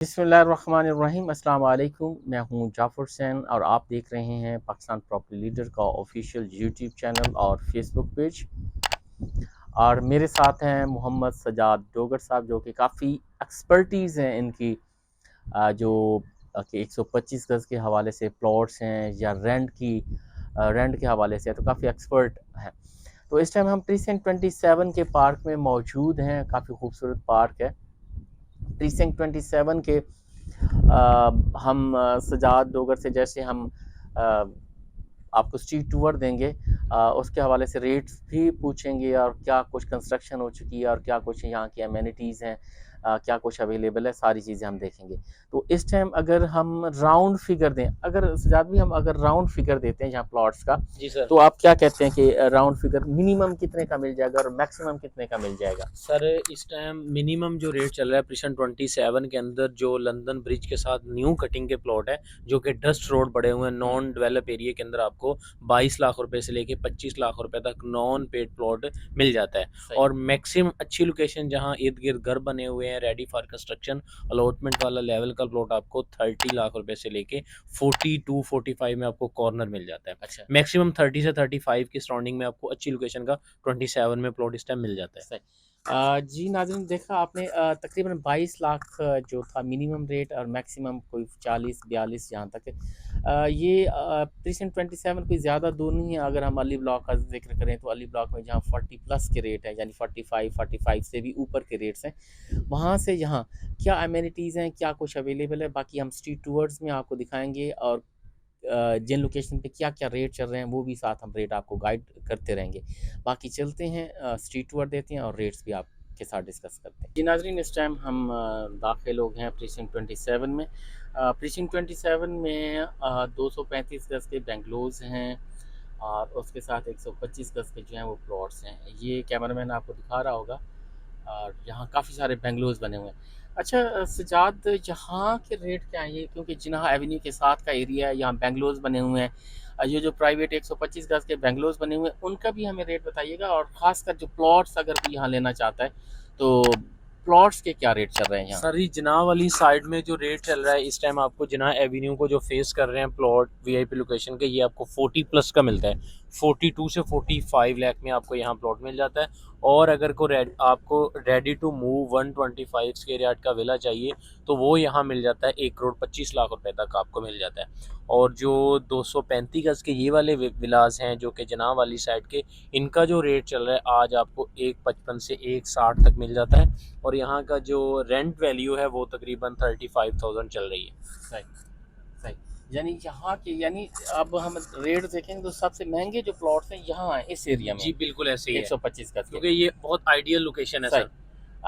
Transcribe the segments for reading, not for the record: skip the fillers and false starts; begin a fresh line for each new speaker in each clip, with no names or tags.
बिस्मिल्लाहिर्रहमानिर्रहीम। अस्सलाम वालेकुम। मैं हूं जाफ़र हुसैन और आप देख रहे हैं पाकिस्तान प्रॉपर्टी लीडर का ऑफिशियल यूट्यूब चैनल और फेसबुक पेज। और मेरे साथ हैं मोहम्मद सजाद डोगर साहब, जो कि काफ़ी एक्सपर्टीज़ हैं इनकी, जो कि 125 गज़ के हवाले से प्लॉट्स हैं या रेंट के हवाले से, तो काफ़ी एक्सपर्ट हैं। तो इस टाइम हम प्रीसिंक्ट 27 के पार्क में मौजूद हैं। काफ़ी खूबसूरत पार्क है प्रीसिंक्ट 27 के। हम सजाद डोगर से जैसे हम आ, आपको स्ट्रीट टूर देंगे, उसके हवाले से रेट्स भी पूछेंगे और क्या कुछ कंस्ट्रक्शन हो चुकी है और क्या कुछ यहाँ की एमिनिटीज़ हैं, क्या कुछ अवेलेबल है, सारी चीज़ें हम देखेंगे। तो इस टाइम अगर हम राउंड फिगर दें, अगर सजाद भी हम अगर राउंड फिगर देते हैं यहाँ प्लॉट्स का,
जी सर।
तो आप क्या कहते हैं कि राउंड फिगर मिनिमम कितने का मिल जाएगा और मैक्सिमम कितने का मिल जाएगा?
सर इस टाइम मिनिमम जो रेट चल रहा है प्रिशन 27 के अंदर, जो लंदन ब्रिज के साथ न्यू कटिंग के प्लॉट है, जो कि डस्ट रोड पड़े हुए हैं नॉन डेवलप एरिया के अंदर, आपको 22 लाख रुपए से लेके 25 लाख रुपए तक नॉन पेड प्लॉट मिल जाता है। और मैक्सिमम अच्छी लोकेशन जहां इर्द गिर्द घर बने हुए हैं रेडी फॉर कंस्ट्रक्शन अलॉटमेंट वाला लेवल का प्लॉट आपको 30 लाख रुपए से लेके 42-45 में आपको कॉर्नर मिल जाता है।
अच्छा,
मैक्सिमम 30 से 35 की सराउंडिंग में आपको अच्छी लोकेशन का 27 में प्लॉट इस टाइम मिल जाता है।
सही। जी नाज़रीन, देखा आपने, तकरीबन 22 लाख जो था मिनिमम रेट और मैक्सिमम कोई 40-42 जहाँ तक है। ये प्रीसिंक्ट 27 कोई ज़्यादा दूर नहीं है। अगर हम अली ब्लॉक का जिक्र करें तो अली ब्लॉक में जहाँ 40 प्लस के रेट है, यानी 45 से भी ऊपर के रेट्स हैं, वहाँ से यहाँ क्या अमेनिटीज़ हैं, क्या कुछ अवेलेबल है, बाकी हम स्ट्रीट टूर्स में आपको दिखाएंगे। और जिन लोकेशन पे क्या क्या रेट चल रहे हैं वो भी साथ हम रेट आपको गाइड करते रहेंगे। बाकी चलते हैं, स्ट्रीट टूर देते हैं और रेट्स भी आपके साथ डिस्कस करते हैं। जी नाजरीन, इस टाइम हम दाखिल लोग हैं प्रीसिंक्ट 27 में। प्रीसिंक्ट 27 में 235 गज के बेंगलोज हैं और उसके साथ 125 गज के जो हैं वो प्लॉट्स हैं। ये कैमरामैन आपको दिखा रहा होगा। और यहाँ काफ़ी सारे बेंगलोज बने हुए हैं। अच्छा सजाद, यहाँ के रेट क्या हैं? ये क्योंकि जिनाह एवेन्यू के साथ का एरिया है, यहाँ बेंगलोज बने हुए हैं। ये जो प्राइवेट 125 गज के बेंगलोज बने हुए हैं, उनका भी हमें रेट बताइएगा। और ख़ासकर जो प्लॉट्स अगर कोई यहाँ लेना चाहता है, तो प्लॉट्स के क्या रेट चल रहे हैं यहाँ?
सर, ये जिनाह वाली साइड में जो रेट चल रहा है इस टाइम, आपको जिनाह एवेन्यू को जो फेस कर रहे हैं प्लॉट वीआईपी लोकेशन के, ये आपको 40 प्लस का मिलता है। 42 से 45 लाख में आपको यहाँ प्लॉट मिल जाता है। और अगर आपको ready to move 125 square yard का विला चाहिए, तो वो यहाँ मिल जाता है 1 करोड़ 25 लाख रुपए तक आपको मिल जाता है। और जो 235 गज के ये वाले विलास हैं जो कि जिनाह वाली साइड के, इनका जो रेट चल रहा है आज आपको 155 से 160 तक मिल जाता है। और यहाँ का जो रेंट वैल्यू है वो तकरीबन 35,000 चल रही है।
सही सही। यानी यहाँ के, यानी अब हम रेट देखेंगे तो सबसे महंगे जो प्लॉट्स हैं यहाँ हैं इस एरिया में।
जी बिल्कुल ऐसे ही है,
125 गज के।
क्योंकि ये बहुत आइडियल लोकेशन है
सही।
सर।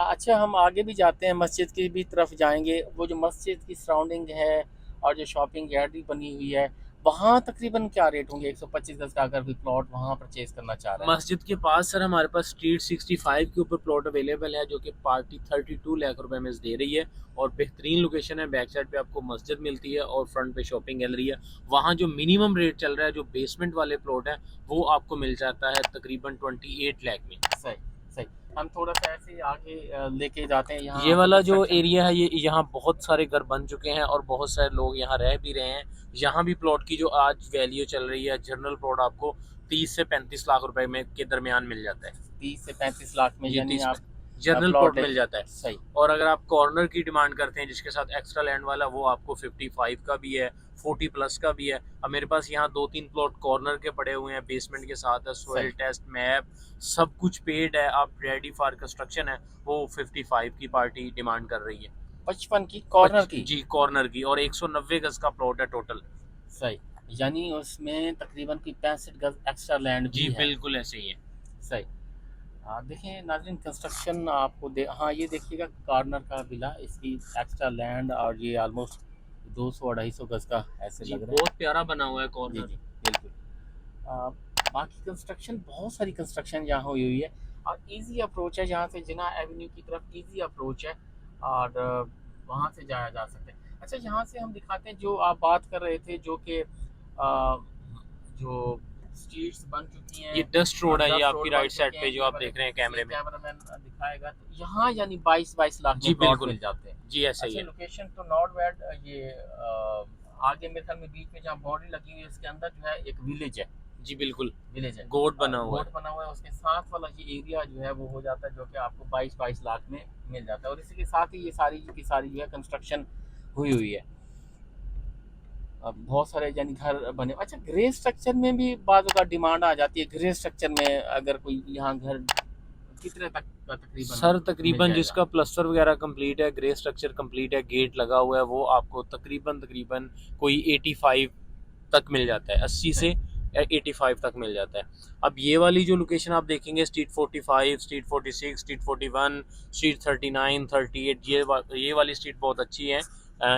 अच्छा, हम आगे भी जाते हैं, मस्जिद की भी तरफ जाएंगे। वो जो मस्जिद की सराउंडिंग है और जो शॉपिंग गैलरी बनी हुई है, वहाँ तकरीबन क्या रेट होंगे 125 गज का, अगर कोई प्लॉट वहाँ परचेज करना चाह रहा है?
मस्जिद के पास सर हमारे पास स्ट्रीट 65 के ऊपर प्लॉट अवेलेबल है, जो कि पार्टी 32 लाख रुपए में दे रही है। और बेहतरीन लोकेशन है, बैक साइड पे आपको मस्जिद मिलती है और फ्रंट पे शॉपिंग गैलरी है। वहाँ जो मिनिमम रेट चल रहा है, जो बेसमेंट वाले प्लॉट है, वो आपको मिल जाता है तकरीबन 28 लाख में।
सही सही। हम थोड़ा सा ऐसे आगे लेके जाते हैं। यहाँ
ये
आपको
वाला जो
कंस्ट्रक्शन।
एरिया है, ये यहाँ बहुत सारे घर बन चुके हैं और बहुत सारे लोग यहाँ रह भी रहे हैं। यहाँ भी प्लॉट की जो आज वैल्यू चल रही है, जनरल प्लॉट आपको 30 से 35 लाख रुपए में के दरमियान मिल जाता है।
30 से 35 लाख में, यानी आप
जनरल प्लॉट मिल जाता है।
सही।
और अगर आप कॉर्नर की डिमांड करते हैं जिसके साथ एक्स्ट्रा लैंड वाला, वो आपको 55 का भी है, 40 प्लस का भी है। अब मेरे पास यहाँ 2-3 प्लॉट कॉर्नर के पड़े हुए हैं, बेसमेंट के साथ है, सोइल टेस्ट मैप सब कुछ पेड है, आप रेडी फॉर कंस्ट्रक्शन है। वो 55 की पार्टी डिमांड कर रही है।
55 की कॉर्नर की?
जी कॉर्नर की, और 190 गज का प्लॉट है टोटल।
सही। यानी उसमें तकरीबन की 65 गज एक्स्ट्रा लैंड भी
जी
है।
बिल्कुल ऐसे ही है।
सही। देखें नाज़रीन, कंस्ट्रक्शन आपको हाँ, ये देखिएगा कॉर्नर का विला, इसकी एक्स्ट्रा लैंड, और ये ऑलमोस्ट 200-250 गज का ऐसे
जी
लग रहा है।
बहुत प्यारा बना हुआ है
जी
कॉर्नर।
जी बिल्कुल। आ, बाकी कंस्ट्रक्शन, बहुत सारी कंस्ट्रक्शन यहाँ हुई है और इजी अप्रोच है। यहाँ से जिनाह एवेन्यू की तरफ इजी अप्रोच है और वहाँ से जाया जा सकता है। अच्छा, यहाँ से हम दिखाते हैं जो आप बात कर रहे थे, जो कि जो स्ट्रीट्स बन चुकी हैं।
ये डस्ट रोड है, ये
डस्ट
आपकी
रोड बन
राइट साइड
चुके
पे
हैं,
जो
ये
आप
वाले
देख रहे हैं कैमरे में।
कैमरामैन दिखाएगा। तो यहाँ यानी 22 लाख
जी
में प्लॉट
बिल्कुल,
मिल जाते हैं।
जी ऐसा ही
अच्छा,
है।
लोकेशन तो नॉट बैड। ये आगे मेरे ख्याल में बीच में जहाँ बाउंड्री लगी हुई है उसके अंदर जो है एक विलेज है।
जी बिल्कुल,
विलेज है,
गोट बना हुआ है।
गोट बना हुआ है। उसके साथ वाला ये एरिया जो है वो हो जाता है, जो कि आपको 22 लाख में मिल जाता है। और इसी के साथ ही ये सारी की सारी जो है कंस्ट्रक्शन हुई हुई है। अब बहुत सारे यानी घर बने। अच्छा, ग्रे स्ट्रक्चर में भी बाज़ का डिमांड आ जाती है। ग्रे स्ट्रक्चर में अगर कोई यहाँ घर कितने तक का
सर
तकरीबन मिल
तकरीबन
जाएगा?
जिसका प्लस्तर वगैरह कंप्लीट है, ग्रे स्ट्रक्चर कंप्लीट है, गेट लगा हुआ है, वो आपको तकरीबन तकरीबन कोई 85 तक मिल जाता है, 80 से
सही।
85 तक मिल जाता है। अब ये वाली जो लोकेशन आप देखेंगे, स्ट्रीट 45, स्ट्रीट 46, स्ट्रीट 41, स्ट्रीट 39, 38, ये वाली स्ट्रीट बहुत अच्छी है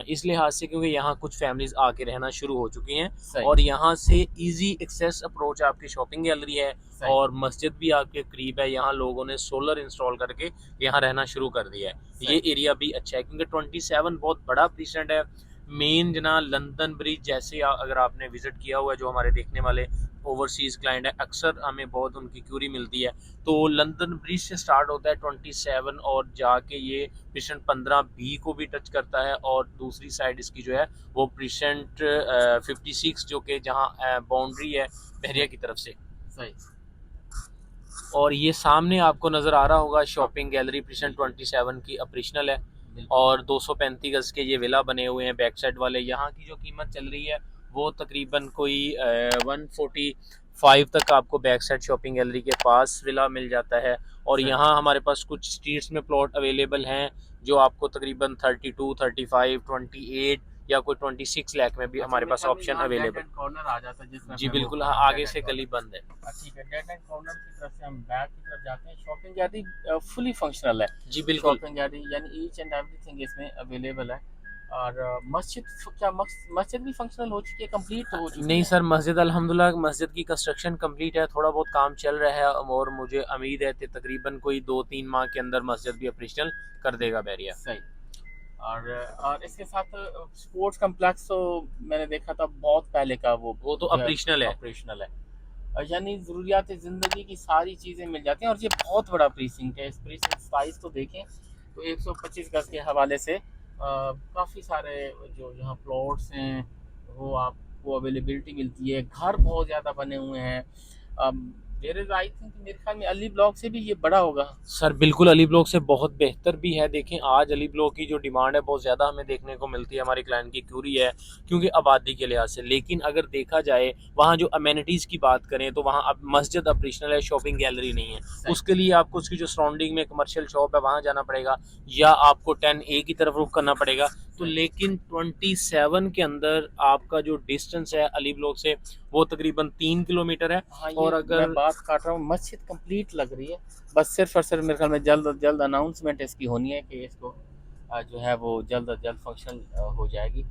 इस लिहाज से क्योंकि यहाँ कुछ फैमिलीज आके रहना शुरू हो चुकी हैं
सही।
और यहाँ से इजी एक्सेस अप्रोच आपकी शॉपिंग गैलरी है
सही।
और मस्जिद भी आपके करीब है। यहाँ लोगों ने सोलर इंस्टॉल करके यहाँ रहना शुरू कर दिया है। ये
सही।
एरिया भी अच्छा है क्योंकि 27 बहुत बड़ा प्रीसेंट है। मेन जना लंदन ब्रिज जैसे अगर आपने विजिट किया हुआ है, जो हमारे देखने वाले ओवरसीज क्लाइंट है, अक्सर हमें बहुत उनकी क्यूरी मिलती है। तो लंदन ब्रिज से स्टार्ट होता है 27 और जाके ये प्रीसेंट 15 को भी टच करता है और दूसरी साइड इसकी जो है वो प्रीसेंट 56 जो कि जहाँ बाउंड्री है बहरिया की तरफ से।
सही।
और ये सामने आपको नज़र आ रहा होगा शॉपिंग गैलरी प्रीसेंट 27 की ऑपरेशनल है और 235 गज के ये विला बने हुए हैं बैक साइड वाले। यहाँ की जो कीमत चल रही है वो तकरीबन कोई 145 तक आपको बैक साइड शॉपिंग गैलरी के पास विला मिल जाता है। और यहाँ हमारे पास कुछ स्ट्रीट्स में प्लॉट अवेलेबल हैं जो आपको तकरीबन 32, 35, 28 या कोई 26 लाख में भी हमारे पास ऑप्शन अवेलेबल।
कॉर्नर आ जाता है जिसमें
जी बिल्कुल, हाँ आगे से गली बंद है।
ठीक है, डेड एंड कॉर्नर की तरफ से हम बैक की तरफ जाते हैं। शॉपिंग गैलरी फुली फंक्शनल है।
जी बिल्कुल।
शॉपिंग गैलरी यानी ईच एंड एवरीथिंग इसमें अवेलेबल है। और मस्जिद क्या मस्जिद भी फंक्शनल हो चुकी है, कंप्लीट हो चुकी है?
नहीं सर, मस्जिद अल्हम्दुलिल्लाह मस्जिद की कंस्ट्रक्शन कंप्लीट है, थोड़ा बहुत काम चल रहा है और मुझे उम्मीद है कि तकरीबन कोई 2-3 माह के अंदर मस्जिद भी ऑपरेशनल कर देगा बैरिया।
सही। और इसके साथ स्पोर्ट्स कम्प्लेक्स तो मैंने देखा था बहुत पहले का,
वो तो ऑपरेशनल है।
ऑपरेशनल है। यानी ज़रूरियात ज़िंदगी की सारी चीज़ें मिल जाती हैं। और ये बहुत बड़ा प्रीसिंक्ट है। इस प्रीसिंक्ट साइज़ को देखें तो 125 गज के हवाले से काफ़ी सारे जो यहाँ प्लॉट्स हैं वो आपको अवेलेबिलिटी मिलती है। घर बहुत ज़्यादा बने हुए हैं। देयर इज़ आई थिंक मेरे ख्याल में अली ब्लॉक से भी ये बड़ा होगा।
सर बिल्कुल, अली ब्लॉक से बहुत बेहतर भी है। देखें आज अली ब्लॉक की जो डिमांड है बहुत ज़्यादा हमें देखने को मिलती है, हमारे क्लाइंट की क्यूरी है क्योंकि आबादी के लिहाज से। लेकिन अगर देखा जाए वहाँ जो अमेनिटीज़ की बात करें तो वहाँ अब मस्जिद ऑपरेशनल है, शॉपिंग गैलरी नहीं है। उसके लिए आपको उसकी जो सराउंडिंग में कमर्शियल शॉप है वहाँ जाना पड़ेगा या आपको 10A की तरफ रुख करना पड़ेगा। तो लेकिन 27 के अंदर आपका जो डिस्टेंस है अली ब्लॉक से वो तकरीबन 3 किलोमीटर है।
हाँ,
और अगर
मैं बात काट रहा हूँ, मस्जिद कंप्लीट लग रही है। बस सिर्फ और सिर्फ मेरे ख्याल में जल्द अनाउंसमेंट इसकी होनी है कि इसको जो है वो जल्द फंक्शनल हो जाएगी।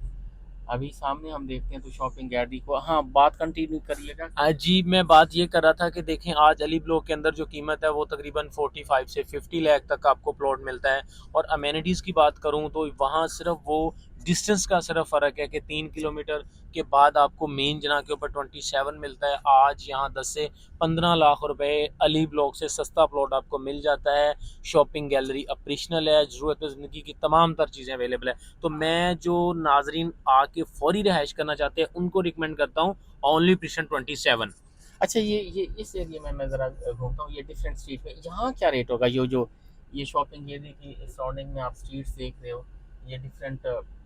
अभी सामने हम देखते हैं तो शॉपिंग गैलरी को। हाँ, बात कंटिन्यू करिएगा।
जी मैं बात ये कर रहा था कि देखें आज अली ब्लॉक के अंदर जो कीमत है वो तकरीबन 45 से 50 लाख तक आपको प्लॉट मिलता है। और अमेनिटीज़ की बात करूं तो वहाँ सिर्फ वो डिस्टेंस का सिर्फ फ़र्क है कि 3 किलोमीटर के बाद आपको मेन जना के ऊपर 27 मिलता है। आज यहाँ 10 से 15 लाख रुपए अली ब्लॉक से सस्ता प्लॉट आपको मिल जाता है। शॉपिंग गैलरी ऑपरेशनल है, ज़रूरत ज़िंदगी की तमाम तर चीज़ें अवेलेबल है। तो मैं जो नाजरीन आके फौरी रिहाइश करना चाहते हैं उनको रिकमेंड करता हूँ ओनली प्रीसेंट 27।
अच्छा, ये इस एरिया में मैं ज़रा घूमता हूँ, ये डिफरेंट स्ट्रीट में यहाँ क्या रेट होगा? ये शॉपिंग एरिया की सराउंडिंग में आप स्ट्रीट्स देख रहे हो, ये डिफरेंट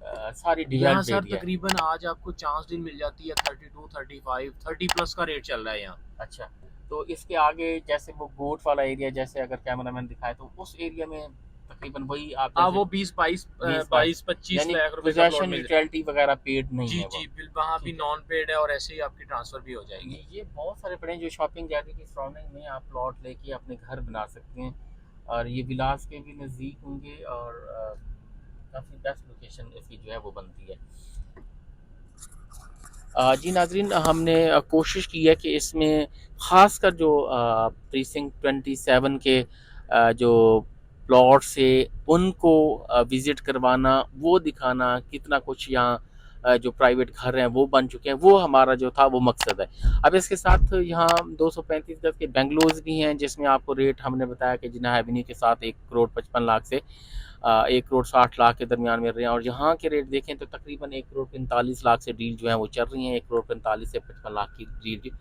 सारी
यहाँ
डिवाइड
सर
एरिया है।
तकरीबन आज आपको चांस डील मिल जाती है 32, 35, 30 प्लस का रेट चल रहा है यहाँ।
अच्छा, तो इसके आगे जैसे वो गोट वाला एरिया, जैसे अगर कैमरामैन दिखाए तो उस एरिया में तकरीबन वही आप
हाँ
जैसे
वो 20-22, 22-25
यानी
लाख रुपए का प्लॉट
पोजेशन
मिल
यूटिलिटी वगैरह पेड नहीं
जी
है वो।
जी बिल वहाँ भी
ठीक है।
नॉन पेड है और ऐसे ही आपकी ट्रांसफर भी हो जाएगी।
ये बहुत सारे पड़े हैं जो शॉपिंग गैलरी की सराउंडिंग में आप प्लॉट लेके अपने घर बना सकते हैं। और ये विलास के भी नज़दीक होंगे और काफ़ी बेस्ट लोकेशन इसकी जो है वो बनती है। जी नाज़रीन, हमने कोशिश की है कि इसमें ख़ासकर जो प्रीसिंक्ट 27 के जो प्लॉट्स है उनको विज़िट करवाना, वो दिखाना कितना कुछ यहाँ जो प्राइवेट घर हैं वो बन चुके हैं, वो हमारा जो था वो मकसद है। अब इसके साथ यहाँ 235 गज के बेंगलोज भी हैं, जिसमें आपको रेट हमने बताया कि जिन्ना एवेन्यू के साथ 1,55,00,000 से 1,60,00,000 के दरमियान मिल रहे हैं। और यहाँ के रेट देखें तो तकरीबन 1,45,00,000 से डील जो है वो चल रही हैं, 1,45,00,000 से 55,00,000 की डील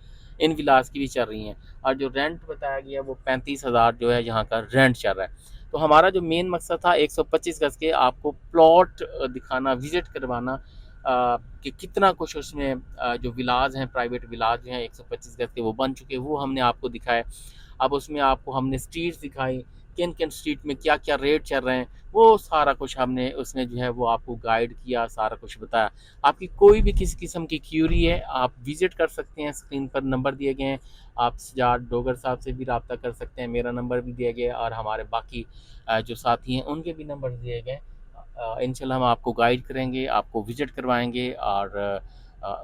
इन विलास की भी चल रही हैं। और जो रेंट बताया गया वो 35,000 जो है यहाँ का रेंट चल रहा है। तो हमारा जो मेन मकसद था 125 गज के आपको प्लॉट दिखाना, विजिट करवाना कि कितना कुछ उसमें जो विलाज हैं, प्राइवेट विलाज जो हैं 125 गज के वो बन चुके हैं, वो हमने आपको दिखाए। अब उसमें आपको हमने स्ट्रीट्स दिखाई, किन किन स्ट्रीट में क्या क्या रेट चल रहे हैं, वो सारा कुछ हमने उसमें जो है वो आपको गाइड किया, सारा कुछ बताया। आपकी कोई भी किसी किस्म की क्यूरी है आप विजिट कर सकते हैं, स्क्रीन पर नंबर दिए गए हैं, आप सजाद डोगर साहब से भी रब्ता कर सकते हैं, मेरा नंबर भी दिया गया है और हमारे बाकी जो साथी हैं उनके भी नंबर दिए गए। इंशाल्लाह हम आपको गाइड करेंगे, आपको विजिट करवाएंगे और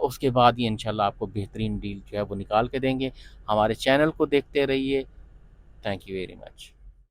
उसके बाद ही इंशाल्लाह आपको बेहतरीन डील जो है वो निकाल के देंगे। हमारे चैनल को देखते रहिए। Thank you very much.